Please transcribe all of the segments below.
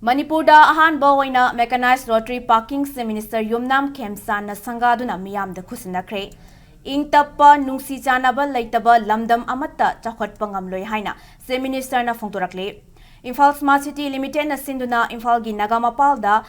Manipur da ahan bawaina Mechanized Rotary Parking se Minister Yumnam Khemchand na sangaduna miyam da khusinakre. Ing tappa nungsi chanaba laitaba lamdam amatta chakhotpa ngamloi haina se Minister na phongtorakle. Imphal Smart City Limited na sinduna Imphal gi Nagamapal da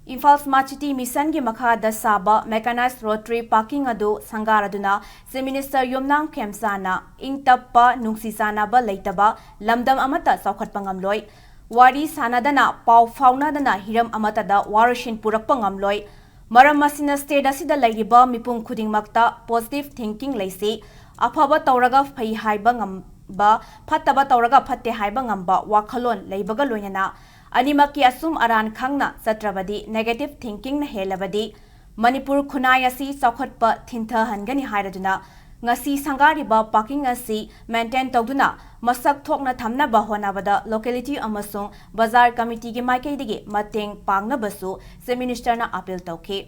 Imphal Smart City Mission gi makha da saba Mechanized Rotary Parking adu sangaraduna se Minister Yumnam Khemchand na ing tappa nungsi chanaba laitaba lamdam amatta chakhotpa ngamloi. Wari sanadana pau faunadana hiram amatada warashin purakpa ngamloi maram masina state asida lairiba mipum khudingmakta positive thinking laisi afaba tauraga phai haiba ngamba phattaba tauraga phatte haiba ngamba wakhalon leibaga loinana animaki asum aran khangna satrabadi negative thinking na helabadi Manipur khunai asi chakhotpa thintha hangani hairaduna ngasi sangariba parking asi maintain tawduna masak thokna thamna ba honabada locality amasung bazar committee gi maikaidigi mateng pangna basu se minister na appeal tawkhe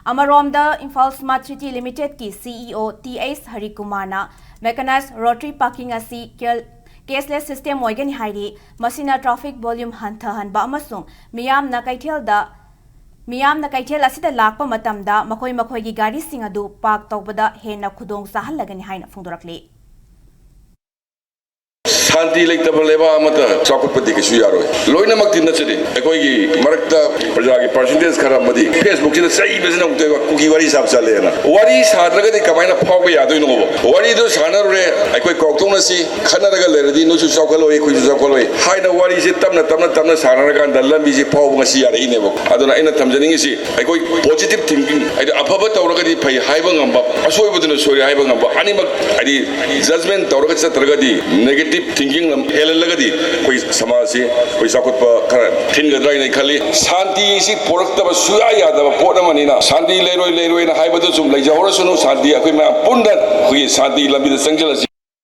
amaromda Imphal Smart City Limited ki CEO TS Harikumar na Mechanized Rotary Parking asi cashless system oigani hairi masina traffic volume hantha hanba amasung miyam na kaithel asida lakpa matamda makoi gi gari sing adu park tawbada hena khudong sahalagani haina phongdorakle Shanti leitaba leba amata chakutpati kisu yaroi loina makti nachari ekoi gi marakta praja gi percentage khara madi Facebook sida sai besina ukte kuki wari sab chale na wari sadraga de kamaina phawga yadoi no wari do sanarure ekoi koktong nasi khanaraga leradi no chu chakoloi ekoi chu chakoloi haina wari se tamna sanaraga dalambi se phawga ngasi yare ine bo aduna ina thamjaningi si ekoi positive thinking ai afaba tawraga di phai haiba ngamba asoi boduna sori haiba ngamba animak ai judgment tawraga chatraga di negative thinking helagadi koi samasi koi sakutpa khara thingadrai nei khali shanti si poraktaba suya yadaba podamanina shanti leroi na haibadu sum leijahora sunu shanti akoi ma pundan koi shanti lambi da sangjala